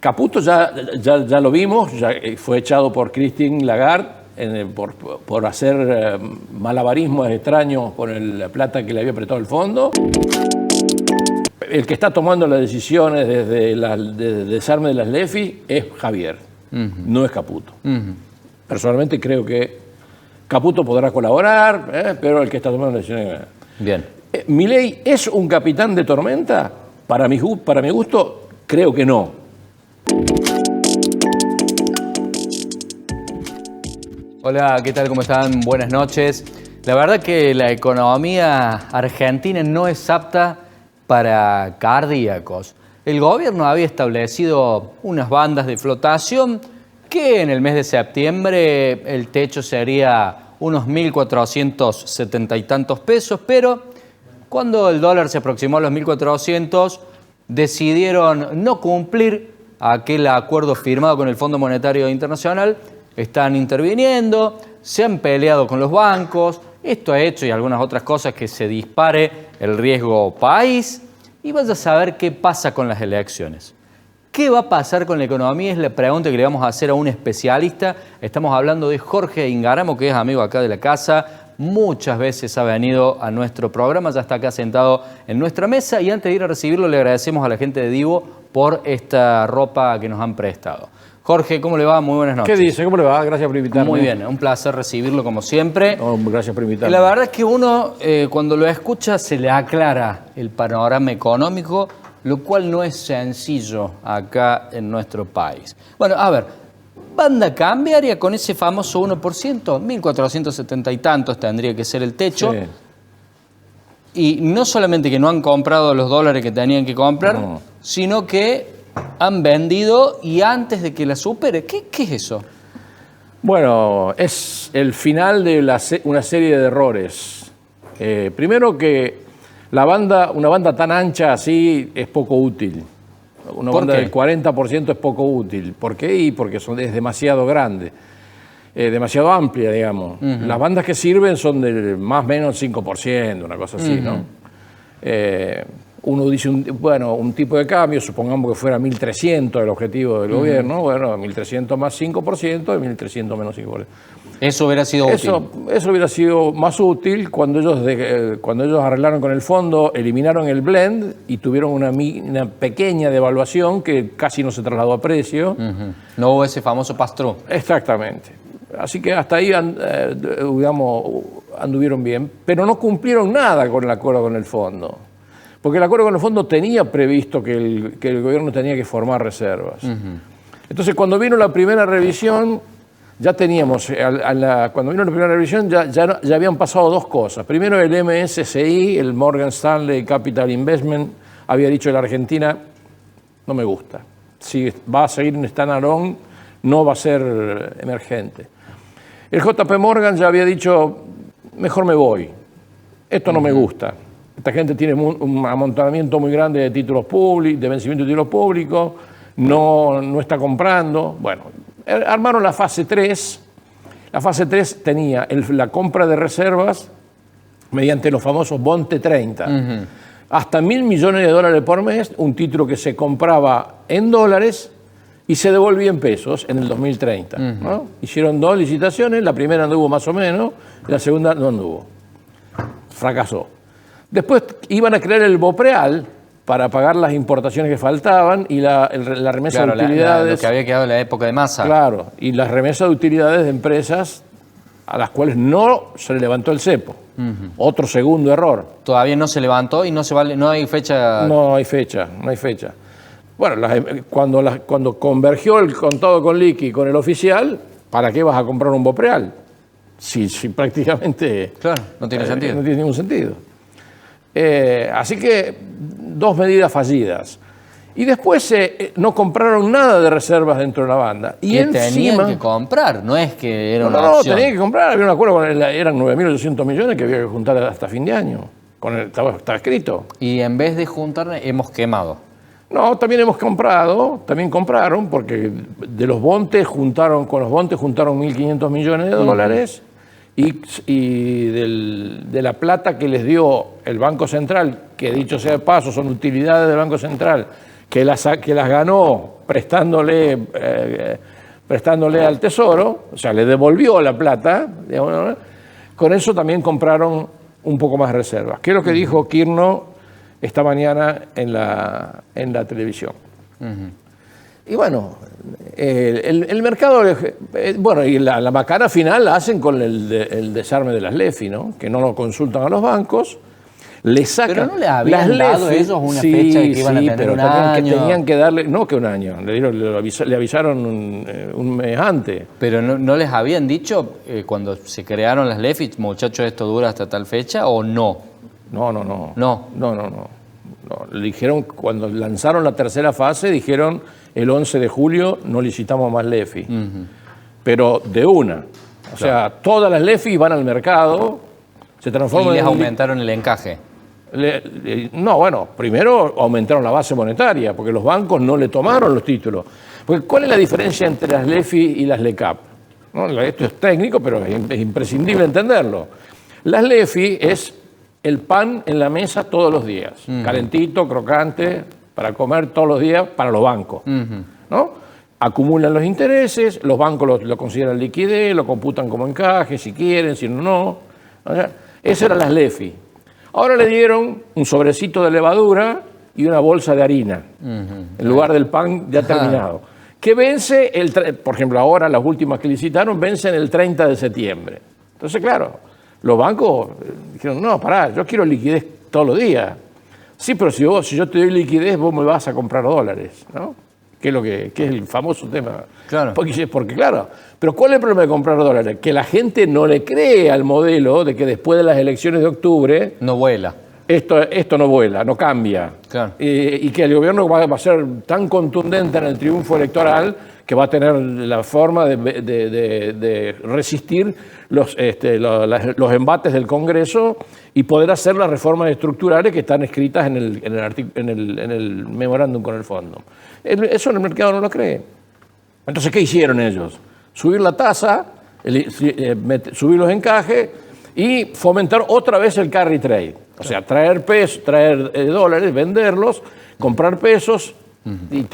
Caputo ya lo vimos, ya fue echado por Christine Lagarde por hacer malabarismos extraños con la plata que le había prestado el fondo. El que está tomando las decisiones desde el desarme de las LEFI es Javier, no es Caputo. Personalmente creo que Caputo podrá colaborar, pero el que está tomando las decisiones... Bien. ¿Milei es un capitán de tormenta? Para mi gusto, creo que no. Hola, ¿qué tal? ¿Cómo están? Buenas noches. La verdad que la economía argentina no es apta para cardíacos. El gobierno había establecido unas bandas de flotación que en el mes de septiembre el techo sería unos 1.470 y tantos pesos, pero cuando el dólar se aproximó a los 1.400 decidieron no cumplir aquel acuerdo firmado con el Fondo Monetario Internacional. Están interviniendo, se han peleado con los bancos, esto ha hecho y algunas otras cosas que se dispare el riesgo país y vaya a saber qué pasa con las elecciones. ¿Qué va a pasar con la economía? Es la pregunta que le vamos a hacer a un especialista. Estamos hablando de Jorge Ingaramo, que es amigo acá de la casa, muchas veces ha venido a nuestro programa, ya está acá sentado en nuestra mesa y antes de ir a recibirlo le agradecemos a la gente de Divo por esta ropa que nos han prestado. Jorge, ¿cómo le va? Muy buenas noches. ¿Qué dice? ¿Cómo le va? Gracias por invitarme. Muy bien, un placer recibirlo como siempre. Oh, gracias por invitarme. La verdad es que uno cuando lo escucha se le aclara el panorama económico, lo cual no es sencillo acá en nuestro país. Bueno, a ver, banda cambiaria con ese famoso 1%, 1.470 y tantos tendría que ser el techo. Sí. Y no solamente que no han comprado los dólares que tenían que comprar, sino que han vendido y antes de que la supere. ¿Qué es eso? Bueno, es el final de una serie de errores. Primero que una banda tan ancha así es poco útil. Una banda del 40% es poco útil. ¿Por qué? Y porque es demasiado grande, demasiado amplia, digamos. Las bandas que sirven son de más o menos 5%, una cosa así, ¿no? Uno dice, un tipo de cambio, supongamos que fuera 1.300 el objetivo del gobierno, bueno, 1.300 más 5%, 1.300 menos 5%. Eso hubiera sido útil. Eso hubiera sido más útil cuando ellos arreglaron con el fondo, eliminaron el blend y tuvieron una pequeña devaluación que casi no se trasladó a precio. No hubo ese famoso pass-through. Exactamente. Así que hasta ahí, anduvieron bien, pero no cumplieron nada con el acuerdo con el fondo. Porque el acuerdo con el fondo tenía previsto que el gobierno tenía que formar reservas. Entonces, cuando vino la primera revisión, ya teníamos, cuando vino la primera revisión ya habían pasado dos cosas. Primero, el MSCI, el Morgan Stanley Capital Investment, había dicho que la Argentina no me gusta. Si va a seguir en standalone, no va a ser emergente. El JP Morgan ya había dicho, mejor me voy, esto no me gusta. Esta gente tiene un amontonamiento muy grande de títulos públicos, de vencimiento de títulos públicos, no está comprando. Bueno, armaron la fase 3. La fase 3 tenía la compra de reservas mediante los famosos Bonte 30. Hasta $1.000 millones por mes, un título que se compraba en dólares y se devolvía en pesos en el 2030. ¿No? Hicieron 2 licitaciones, la primera anduvo más o menos, la segunda no anduvo. Fracasó. Después iban a crear el BOPREAL para pagar las importaciones que faltaban y la remesa de utilidades. Lo que había quedado en la época de Massa. Claro, y las remesas de utilidades de empresas a las cuales no se le levantó el cepo. Otro segundo error. Todavía no se levantó y no hay fecha. No hay fecha. Bueno, cuando convergió el contado con liqui con el oficial, ¿para qué vas a comprar un BOPREAL? Si prácticamente... Claro, no tiene sentido. No tiene ningún sentido. Así que 2 medidas fallidas. Y después no compraron nada de reservas dentro de la banda. Y tenían que comprar, no es que era una opción. No, tenían que comprar. Había un acuerdo eran 9.800 millones que había que juntar hasta fin de año. Estaba escrito. Y en vez de juntar, hemos quemado. No, también compraron, porque de los bontes juntaron 1.500 millones de dólares. Y de la plata que les dio el Banco Central, que dicho sea de paso, son utilidades del Banco Central, que las ganó prestándole al Tesoro, o sea, le devolvió la plata, digamos, ¿no? Con eso también compraron un poco más de reservas. ¿Qué es lo que dijo Kirchner esta mañana en la televisión? Y bueno, el mercado, bueno, y la macana final la hacen con el desarme de las LEFI, ¿no? Que no lo consultan a los bancos, le sacan. Pero no le habían dado ellos una fecha de que iban a tener pero un también año. tenían que darle, no que un año, le avisaron un mes antes. Pero no les habían dicho cuando se crearon las LEFI, muchachos, esto dura hasta tal fecha, ¿o no? No. Le dijeron, cuando lanzaron la tercera fase, dijeron el 11 de julio no licitamos más LEFI. Pero de una. O sea, todas las LEFI van al mercado, se transforman y les en aumentaron el encaje. No, bueno, primero aumentaron la base monetaria, porque los bancos no le tomaron los títulos. Porque ¿cuál es la diferencia entre las LEFI y las LECAP? ¿No? Esto es técnico, pero es imprescindible entenderlo. Las LEFI es el pan en la mesa todos los días, calentito, crocante, para comer todos los días para los bancos, ¿no? Acumulan los intereses, los bancos lo consideran liquidez, lo computan como encaje, si quieren, si no. O sea, esas eran las LEFI. Ahora le dieron un sobrecito de levadura y una bolsa de harina, en lugar del pan ya terminado, que vence, por ejemplo, ahora las últimas que licitaron, vencen el 30 de septiembre. Entonces, claro, los bancos dijeron, no, pará, yo quiero liquidez todos los días. Sí, pero si yo te doy liquidez, vos me vas a comprar dólares, ¿no? Que es el famoso tema. Claro. Porque claro, pero ¿cuál es el problema de comprar dólares? Que la gente no le cree al modelo de que después de las elecciones de octubre no vuela. Esto no vuela, no cambia. Claro. Y que el gobierno va a ser tan contundente en el triunfo electoral que va a tener la forma de resistir los embates del Congreso y poder hacer las reformas estructurales que están escritas en el memorándum con el fondo. Eso en el mercado no lo cree. Entonces, ¿qué hicieron ellos? Subir la tasa, subir los encajes y fomentar otra vez el carry trade. O sea, traer dólares, venderlos, comprar pesos y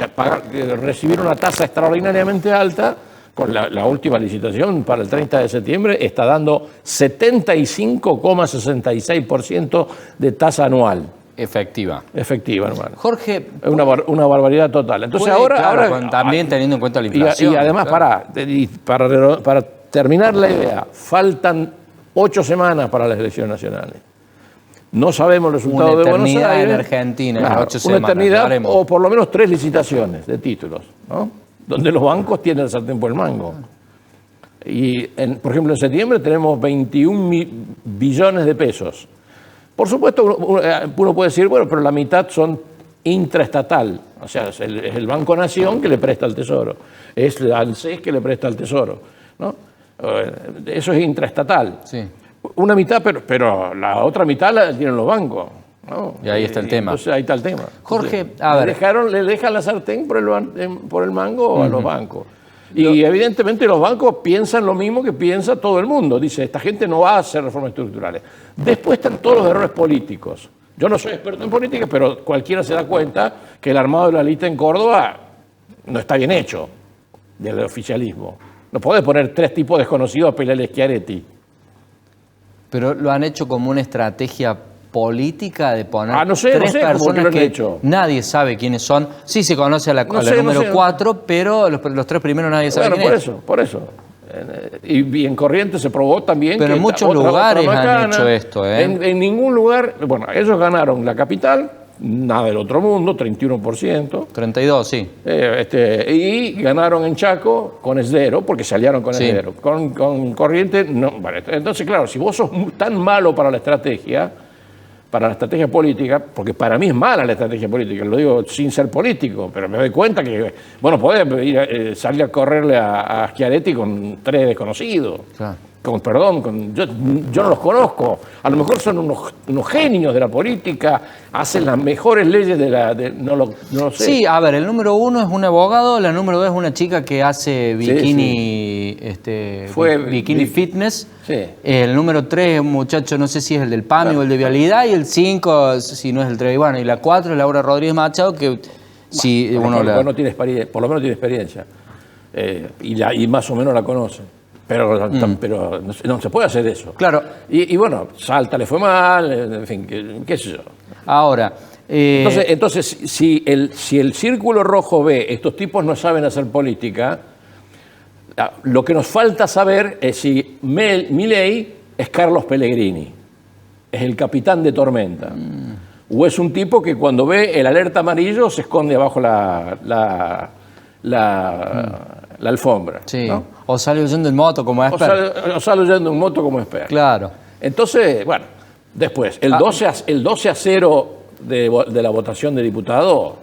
recibir una tasa extraordinariamente alta. Con la última licitación para el 30 de septiembre está dando 75,66% de tasa anual. Efectiva, hermano. Jorge, es una barbaridad total. Entonces ahora también teniendo en cuenta la inflación. Y además, claro. para terminar la idea, faltan 8 semanas para las elecciones nacionales. No sabemos el resultado de Buenos Aires. Una eternidad en Argentina, en 8 semanas. Una eternidad o por lo menos 3 licitaciones de títulos, ¿no? Donde los bancos tienen el sartén por el mango. Y, por ejemplo, en septiembre tenemos 21 billones de pesos. Por supuesto, uno puede decir, bueno, pero la mitad son intraestatal. O sea, es el Banco Nación que le presta al Tesoro. Es la ANSES que le presta al Tesoro, ¿no? Eso es intraestatal. Sí. Una mitad, pero la otra mitad la tienen los bancos, ¿no? Y ahí está el tema. Entonces ahí está el tema. Jorge, entonces, a ver. Le dejan la sartén por el mango a los bancos. Y evidentemente los bancos piensan lo mismo que piensa todo el mundo. Dice, esta gente no va a hacer reformas estructurales. Después están todos los errores políticos. Yo no soy experto en política, pero cualquiera se da cuenta que el armado de la lista en Córdoba no está bien hecho, del oficialismo. No podés poner 3 tipos desconocidos a pelearle a Schiaretti. Pero lo han hecho como una estrategia política de poner no sé, tres personas que hecho. Nadie sabe quiénes son. Sí se conoce a la número 4, pero los 3 primeros nadie sabe quién es. Por eso. Y en Corrientes se probó también. Pero en muchos lugares han hecho esto. En ningún lugar. Bueno, ellos ganaron la capital, nada del otro mundo, 31%. 32, sí. Y ganaron en Chaco con 0, porque se aliaron con 0. Con Corrientes, no. Bueno, entonces, claro, si vos sos tan malo para la estrategia política, porque para mí es mala la estrategia política, lo digo sin ser político, pero me doy cuenta que, bueno, podés salir a correrle a Schiaretti con 3 desconocidos. Claro. Yo no los conozco. A lo mejor son unos genios de la política, hacen las mejores leyes no lo sé. Sí, a ver, el número 1 es un abogado, la número 2 es una chica que hace bikini, bikini fitness. Sí. El número 3 es un muchacho, no sé si es el del PAMI o el de Vialidad, y el 5, si no es el 3, bueno, y la 4 es Laura Rodríguez Machado, que Si Por uno lo menos tiene experiencia. Y más o menos la conoce. Pero no se puede hacer eso. Claro. Y bueno, Salta le fue mal, en fin, qué sé yo. Ahora, Entonces si el Círculo Rojo ve, estos tipos no saben hacer política, lo que nos falta saber es si Milei es Carlos Pellegrini, es el capitán de tormenta, o es un tipo que cuando ve el alerta amarillo se esconde abajo la alfombra. sí. ¿no? O sale huyendo en moto como O expert. sale huyendo en moto como expert. Claro. Entonces, bueno, después, el 12-0 de la votación de diputados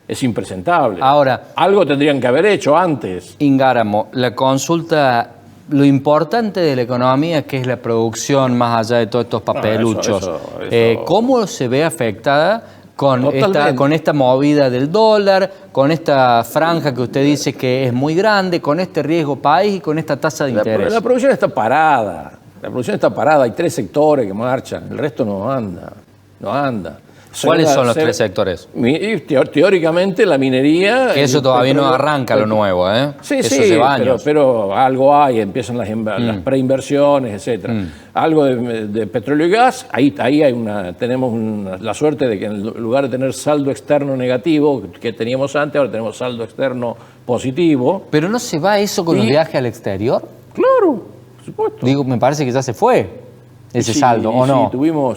es impresentable. Ahora, algo tendrían que haber hecho antes. Ingáramo, la consulta, lo importante de la economía, que es la producción, más allá de todos estos papeluchos, eso. ¿cómo se ve afectada con Totalmente. esta movida del dólar, con esta franja que usted dice que es muy grande, con este riesgo país y con esta tasa de interés? La producción está parada. La producción está parada. Hay 3 sectores que marchan. El resto no anda. No anda. ¿Cuáles son los 3 sectores? Teóricamente la minería. Que eso todavía no arranca lo nuevo, ¿eh? Sí, eso sí, lleva años. pero algo hay, empiezan las preinversiones, etcétera. Algo de petróleo y gas, ahí tenemos la suerte de que en lugar de tener saldo externo negativo que teníamos antes, ahora tenemos saldo externo positivo. ¿Pero no se va eso con los viajes al exterior? Claro, por supuesto. Digo, me parece que ya se fue ese saldo, ¿o no?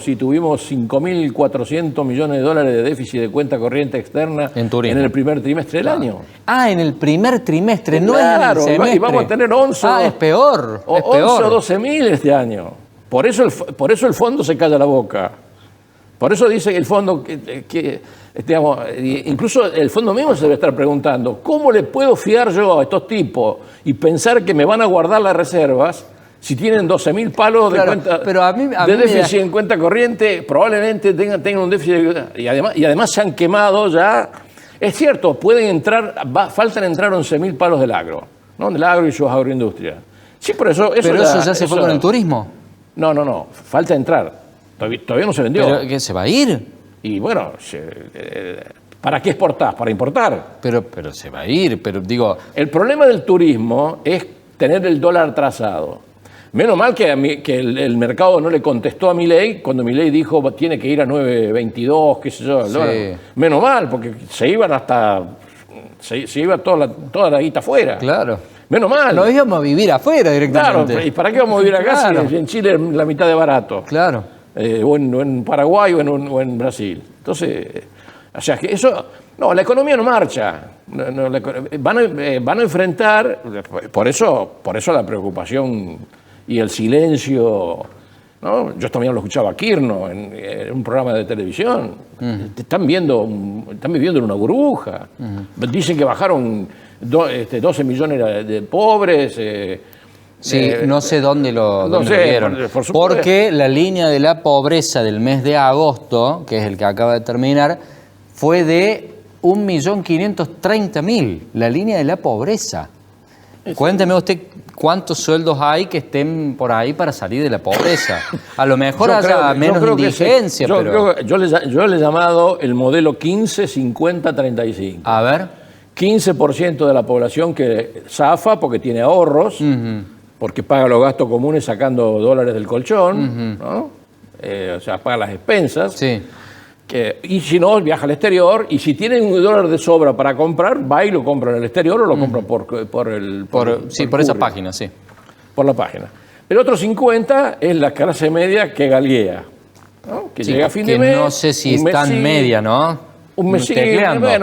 Si tuvimos 5.400 millones de dólares de déficit de cuenta corriente externa en el primer trimestre del año. Ah, en el primer trimestre, no Claro, en el semestre. y vamos a tener 11. Es peor. O Es peor. 11 o 12.000 este año. Por eso el fondo se calla la boca. Por eso dice que el fondo, digamos, incluso el fondo mismo se debe estar preguntando, ¿cómo le puedo fiar yo a estos tipos y pensar que me van a guardar las reservas si tienen 12.000 palos Claro, de cuenta pero a mí de déficit en cuenta corriente? Probablemente tengan un déficit y además se han quemado ya. Es cierto, faltan entrar 11.000 palos del agro, ¿no? Del agro y sus agroindustrias. Sí, pero eso ya se fue con el turismo. No, falta entrar. Todavía no se vendió. ¿Pero qué, se va a ir? Y bueno, ¿para qué exportás? Para importar. Pero se va a ir, pero digo... El problema del turismo es tener el dólar atrasado. Menos mal que el mercado no le contestó a Milei cuando Milei dijo tiene que ir a 9.22, qué sé yo. Sí. Menos mal, porque se iban se iba toda la guita afuera. Claro. Menos mal. Nos íbamos a vivir afuera directamente. Claro, ¿y para qué vamos a vivir acá Claro. si en Chile es la mitad de barato? Claro. O en Paraguay o en Brasil. Entonces, o sea, que eso... No, la economía no marcha. Van a enfrentar, por eso la preocupación y el silencio, ¿no? Yo también lo escuchaba a Kirno en un programa de televisión. Están viviendo en una burbuja. Dicen que bajaron 12 millones de pobres. Sí, no sé dónde lo vieron. por supuesto. Porque la línea de la pobreza del mes de agosto, que es el que acaba de terminar, fue de 1.530.000. La línea de la pobreza. Cuénteme usted cuántos sueldos hay que estén por ahí para salir de la pobreza. A lo mejor haya menos indigencia, pero... Yo le he llamado el modelo 15-50-35. A ver. 15% de la población que zafa porque tiene ahorros, porque paga los gastos comunes sacando dólares del colchón, ¿no? O sea, paga las expensas. Sí. Y si no, viaja al exterior, y si tienen $1 de sobra para comprar, va y lo compra en el exterior o lo compra por esa página, sí. Por la página. El otro 50 es la clase media que galguea, ¿no? Que llega a fin de mes. No sé si es tan media, ¿no? Un mes,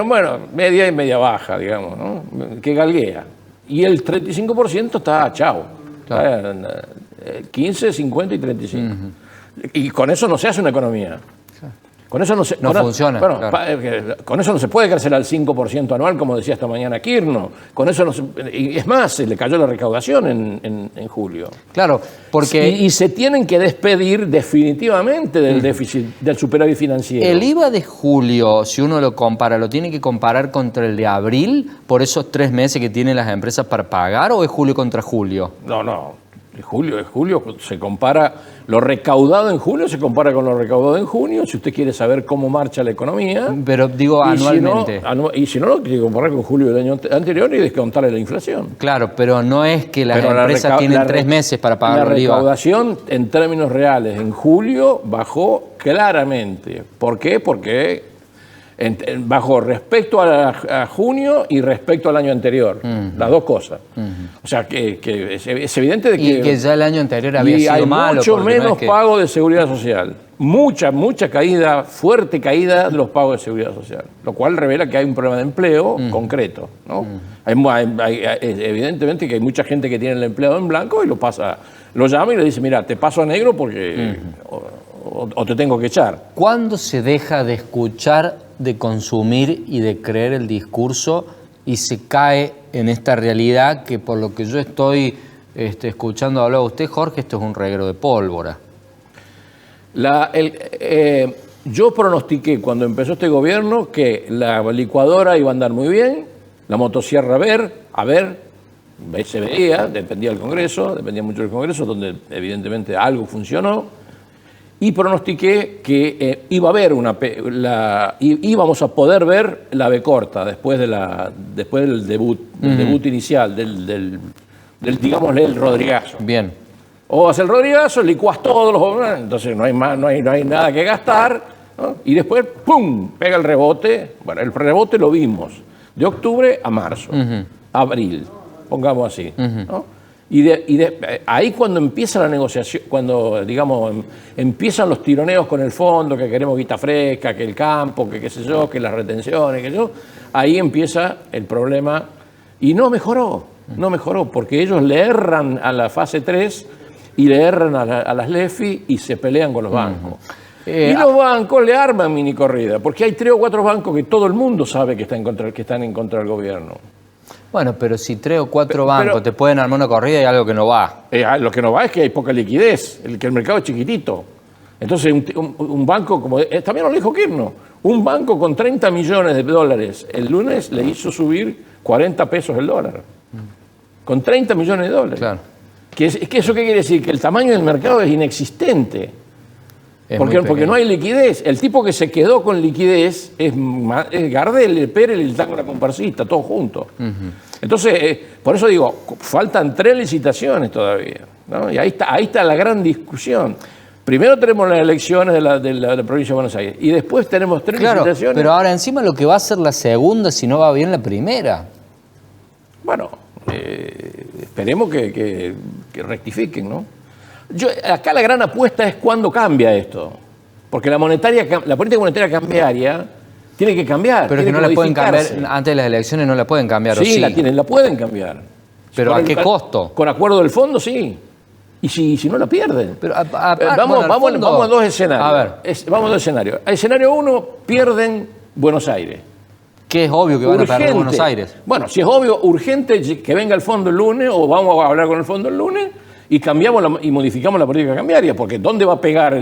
bueno, media y media baja, digamos, ¿no? Que galguea. Y el 35% está chao. Claro. 15, 50 y 35. Y con eso no se hace una economía. Con eso no funciona. Bueno, claro. Con eso no se puede crecer al 5% anual, como decía esta mañana Kirno. Con eso y es más, se le cayó la recaudación en julio. Claro, porque... Y se tienen que despedir definitivamente del déficit, del superávit financiero. El IVA de julio, si uno lo compara, ¿lo tiene que comparar contra el de abril por esos 3 meses que tienen las empresas para pagar o es julio contra julio? No. Julio se compara, lo recaudado en julio se compara con lo recaudado en junio, si usted quiere saber cómo marcha la economía. Pero digo anualmente. Y si no, lo tiene que comparar con julio del año anterior y descontarle la inflación. Claro, pero no es que las empresas tienen 3 meses para pagar el IVA. La recaudación en términos reales en julio bajó claramente. ¿Por qué? Porque bajó respecto a junio y respecto al año anterior. Las dos cosas. O sea, que es evidente de que... Y que ya el año anterior había sido malo. Hay mucho menos pago de seguridad social. Mucha caída, fuerte caída de los pagos de seguridad social. Lo cual revela que hay un problema de empleo concreto, ¿no? Evidentemente que hay mucha gente que tiene el empleo en blanco y lo llama y le dice, mira, te paso a negro porque... O te tengo que echar. ¿Cuándo se deja de escuchar, de consumir y de creer el discurso y se cae en esta realidad que, por lo que yo estoy escuchando hablar a usted, Jorge, esto es un reguero de pólvora? Yo pronostiqué cuando empezó este gobierno que la licuadora iba a andar muy bien, la motosierra a ver, se veía, dependía del Congreso, dependía mucho del Congreso, donde evidentemente algo funcionó. Y pronostiqué que iba a haber íbamos a poder ver la B corta después del debut inicial, digámosle, el Rodrigazo. Bien. O hace el Rodrigazo, licuás todos los... Entonces no hay nada que gastar, ¿no? Y después, ¡pum!, pega el rebote. Bueno, el rebote lo vimos de octubre a marzo, abril, pongamos así, ¿no? Y ahí cuando empieza la negociación, cuando, digamos, empiezan los tironeos con el fondo, que queremos guita fresca, que el campo, que qué sé yo, que las retenciones, ahí empieza el problema. Y no mejoró, porque ellos le erran a la fase 3 y le erran a las LEFI y se pelean con los bancos. Y los bancos le arman mini corrida, porque hay 3 o 4 bancos que todo el mundo sabe que están en contra del gobierno. Bueno, pero si 3 o 4 bancos te pueden armar una corrida, hay algo que no va. Lo que no va es que hay poca liquidez, que el mercado es chiquitito. Entonces, un banco, como también lo dijo Kirchner, un banco con 30 millones de dólares el lunes le hizo subir 40 pesos el dólar. Con 30 millones de dólares. Claro. ¿Eso qué quiere decir? Que el tamaño del mercado es inexistente. Porque no hay liquidez. El tipo que se quedó con liquidez es Gardel, el Pérez y el Tango la Comparsista, todos juntos. Entonces, por eso digo, faltan 3 licitaciones todavía, ¿no? Y ahí está la gran discusión. Primero tenemos las elecciones de la provincia de Buenos Aires y después tenemos 3 licitaciones. Pero ahora encima lo que va a ser la segunda si no va bien la primera. Bueno, esperemos que rectifiquen, ¿no? Acá la gran apuesta es cuándo cambia esto. Porque la política monetaria cambiaria tiene que cambiar. Pero es que no la pueden cambiar, antes de las elecciones no la pueden cambiar. Sí, la pueden cambiar. ¿Pero a qué costo? Con acuerdo del fondo, sí. Y si no la pierden. Pero vamos a 2 escenarios. A ver. Vamos a 2 escenarios. Escenario 1, pierden Buenos Aires. Que es obvio que van a perder Buenos Aires. Bueno, si es obvio, urgente que venga el fondo el lunes, o vamos a hablar con el fondo el lunes, y y modificamos la política cambiaria, porque ¿dónde va a pegar?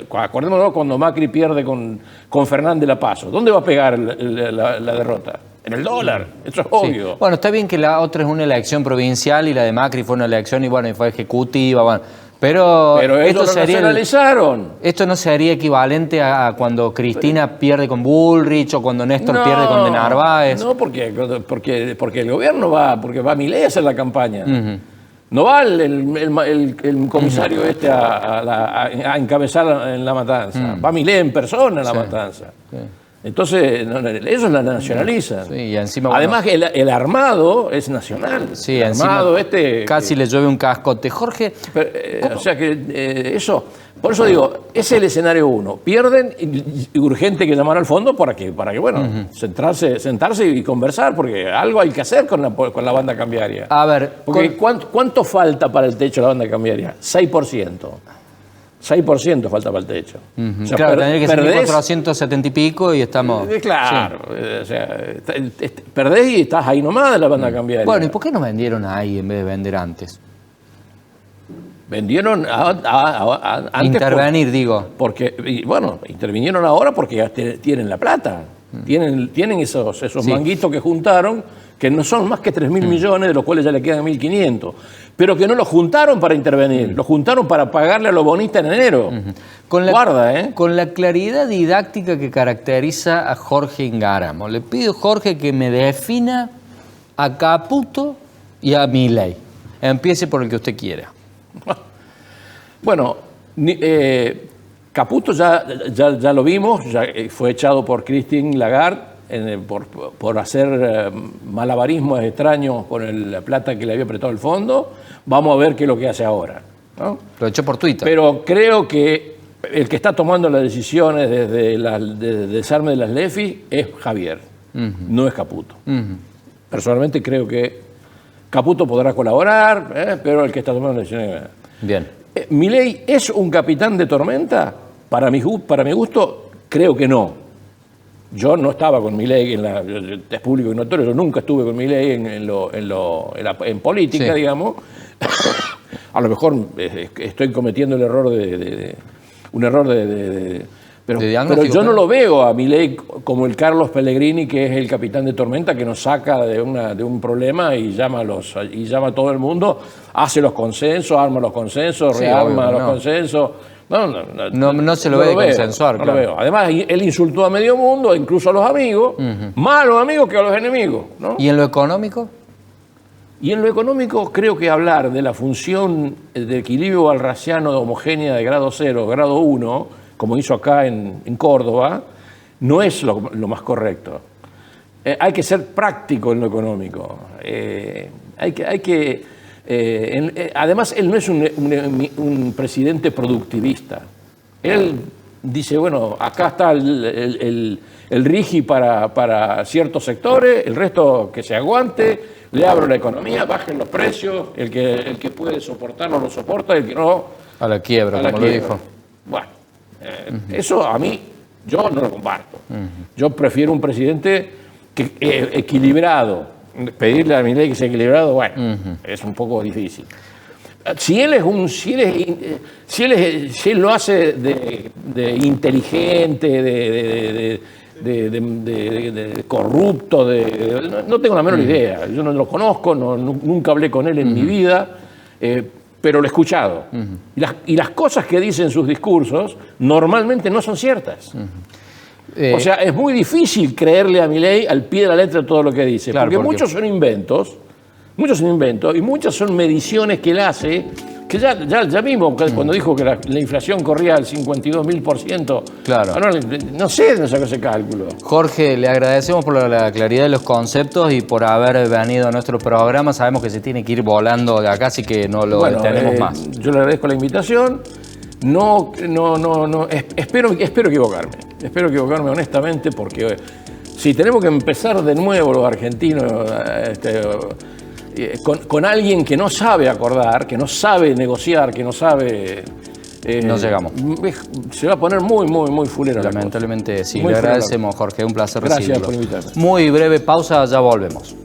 Acordémonos cuando Macri pierde con Fernández la Paso. ¿Dónde va a pegar la derrota? En el dólar, eso es obvio. Sí. Bueno, está bien que la otra es una elección provincial y la de Macri fue una elección y fue ejecutiva, bueno. Pero esto nacionalizaron. ¿Esto no sería equivalente a cuando Cristina pierde con Bullrich o cuando Néstor pierde con De Narváez? No, porque el gobierno va Milei a hacer la campaña. No va el comisario a encabezar en la matanza. Va Milei en persona en la matanza. Sí. Entonces, ellos la nacionalizan. Sí, y encima, además, el armado es nacional. Sí, el armado casi le llueve un cascote. Jorge... o sea que eso... Por eso digo, ese es el escenario 1. Pierden y urgente que llamar al fondo para que bueno, sentarse y conversar, porque algo hay que hacer con la banda cambiaria. A ver... Porque ¿cuánto falta para el techo de la banda cambiaria? 6%. 6% falta para el techo. O sea, claro, tendría que ser 470 y pico y estamos... Claro, o sea, perdés y estás ahí nomás de la banda cambiaria. Bueno, ¿y por qué no vendieron ahí en vez de vender antes? Vendieron antes. Intervenir, digo. Porque, bueno, intervinieron ahora porque ya tienen la plata. Tienen esos manguitos que juntaron, que no son más que 3.000 millones, de los cuales ya le quedan 1.500, pero que no los juntaron para intervenir, los juntaron para pagarle a los bonistas en enero. Guarda, Con la claridad didáctica que caracteriza a Jorge Ingáramo, le pido, Jorge, que me defina a Caputo y a Milei. Empiece por el que usted quiera. Bueno, Caputo ya lo vimos, ya fue echado por Christine Lagarde por hacer malabarismos extraños con la plata que le había prestado el fondo. Vamos a ver qué es lo que hace ahora, ¿no? Lo echó por Twitter. Pero creo que el que está tomando las decisiones desde el desarme de las LEFI es Javier, no es Caputo. Personalmente creo que Caputo podrá colaborar, pero el que está tomando las decisiones... Bien. ¿Milei es un capitán de tormenta? Para mi gusto, creo que no. Yo no estaba con Milei, es público y notorio, yo nunca estuve con Milei en política, sí, digamos. A lo mejor estoy cometiendo el error pero yo no lo veo a Milei como el Carlos Pellegrini, que es el capitán de tormenta que nos saca de un problema y llama a todo el mundo, hace los consensos, arma los consensos, sí, rearma los consensos. No se lo ve de consensuar. No lo veo. Además, él insultó a medio mundo, incluso a los amigos, más a los amigos que a los enemigos, ¿no? ¿Y en lo económico? Y en lo económico creo que hablar de la función de equilibrio balraciano homogénea de grado 0, grado 1, como hizo acá en Córdoba, no es lo más correcto. Hay que ser práctico en lo económico. Además, él no es un presidente productivista. Él dice, bueno, acá está el RIGI para ciertos sectores, el resto que se aguante, le abro la economía, bajen los precios, el que puede soportarlo lo soporta, el que no... A la quiebra, como lo dijo. Bueno, eso a mí, yo no lo comparto. Yo prefiero un presidente equilibrado. Pedirle a Milei que sea equilibrado, bueno, es un poco difícil. Si él lo hace de inteligente, de corrupto, no tengo la menor idea. Yo no lo conozco, nunca hablé con él en mi vida, pero lo he escuchado. Y las cosas que dice en sus discursos normalmente no son ciertas. O sea, es muy difícil creerle a Milei al pie de la letra todo lo que dice, claro, porque muchos son inventos, y muchas son mediciones que él hace, que ya vimos cuando dijo que la inflación corría al 52.000%. Claro. No sé de dónde sacó ese cálculo. Jorge, le agradecemos por la claridad de los conceptos y por haber venido a nuestro programa. Sabemos que se tiene que ir volando de acá, así que no lo detenemos más. Yo le agradezco la invitación. Espero equivocarme. Espero equivocarme honestamente, porque si tenemos que empezar de nuevo los argentinos con alguien que no sabe acordar, que no sabe negociar, que no sabe... no llegamos. Se va a poner muy, muy, muy fulero. Lamentablemente sí. Le agradecemos, Jorge. Un placer recibirlo. Gracias por invitarme. Muy breve pausa, ya volvemos.